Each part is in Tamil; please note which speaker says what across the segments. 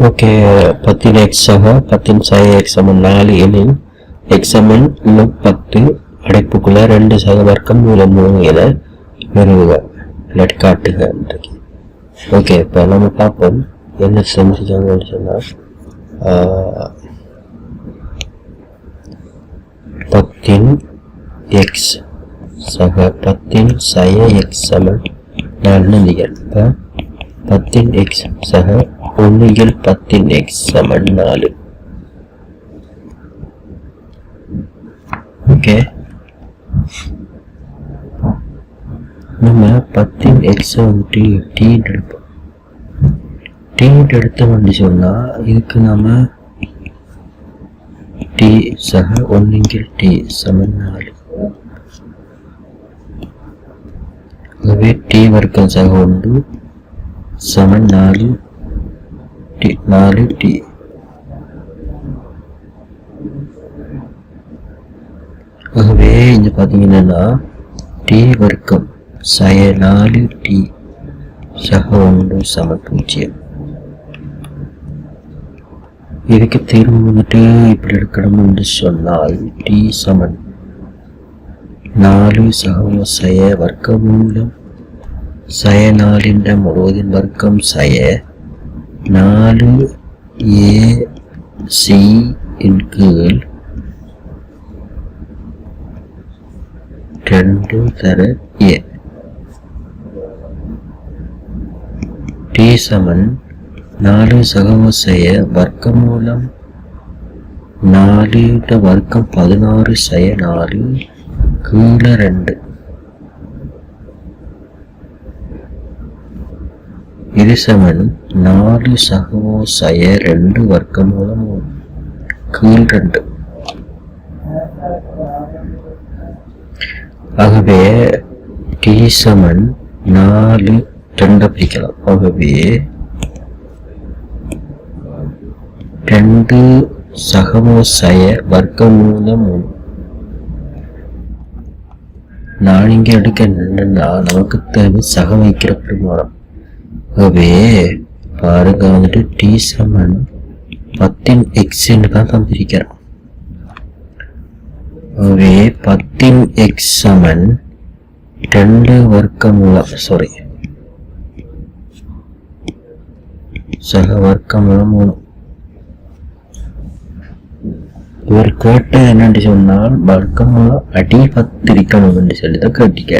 Speaker 1: ஓகே, 10 எக்ஸ் சக 10 சை எக்ஸ் சமன் 4 எனில் எக்ஸ் சமன் log 10 அடைப்புக்குள்ள 2 சக வர்க்கம் மூலம் 3 என நிறுவுக இல்லாட்டி காட்டுக. ஓகே, இப்போ நம்ம பார்ப்போம் என்ன செஞ்சுக்காங்கன்னு சொன்னால் 10 எக்ஸ் சக 10 சை எக்ஸ் சமன் 4 நிகழ். இப்போ 10 எக்ஸ் சக 1 10 எக்ஸ் சமன் 4. ஓகே, நம்ம 10 எக்ஸ் வந்துட்டு டி எடுப்போம். டி எடுத்தோம்னு சொன்னா இதுக்கு நாம டி சக 1 டி சமன் 4. ஆகவே டி வர்க்கம் சக 1 சமன் 4 டி. ஆகவே இங்க பாத்தீங்கன்னா டி வர்க்கம் சய 4 டி சக 1 சமன் 0. இதுக்கு தீர்வு வந்துட்டு இப்படி எடுக்கணும்னு சொன்னால் டி சமன் 4 சக சய வர்க்கமூலம் சய 4 முழுவதின் வர்க்கம் சய 4 ஏ சி இன் கீழ் 2 தர ஏ. டி சமன் 4 சகவசய வர்க்கமூலம் 4 வர்க்கம் 16 சய 4 கீழ 2. இது சமன் 4 சகவசய 2 வர்க்கமூலம் கீழ் 2. ஆகவே டி சமன் 4 2 பிரிக்கலாம். ஆகவே 2 சகவசய வர்க்கமூலம் 3. நான் இங்கே எடுக்க என்னன்னா நமக்கு தேவை சக வைக்கிற பெருமானம். ஆகவே பாருங்க வந்துட்டு டி சமன் 10 எக்ஸ் தான் பிரிக்கிறோம். ஆகவே 10 எக்ஸ் சமன் 2 வர்க்கமூலம் சக வர்க்கமூலம் 3. இவர் கேட்ட என்னன்னு சொன்னால் வர்க்கமூலம் அடி 10 இருக்கணும் என்று சொல்லிதான் கேட்டிக்க.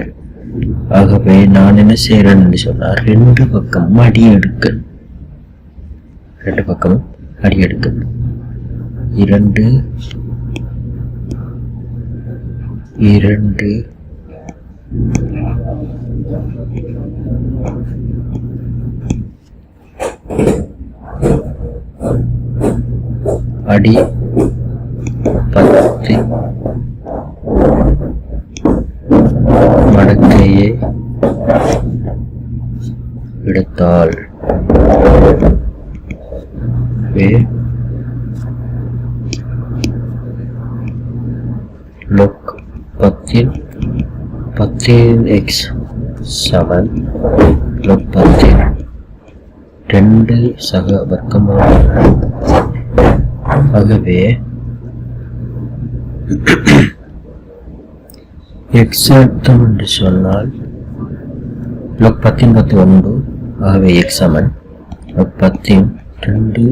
Speaker 1: ஆகவே நான் என்ன செய்யறேன்னு சொன்னால் 2 பக்கமும் அடி எடுக்க 2 பக்கமும் அடி எடுக்க 2 அடி 10 மடக்கையை எடுத்தால் log 10 எக்ஸ் சமன் log 10 2 சக வர்க்கமூலம். ஆகவே எக்ஸ் எடுத்தோம் என்று சொன்னால் log 10 1. ஆகவே எக்ஸ் சமன் log 10 2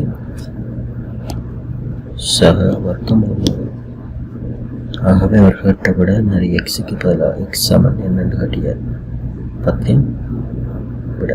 Speaker 1: சக வர்க்கமூலம். ஆகவே அவர் கேட்டவிட நிறைய எக்ஸுக்கு பதிலாக எக்ஸ் சமன் என்னென்று காட்டியார் 10 விட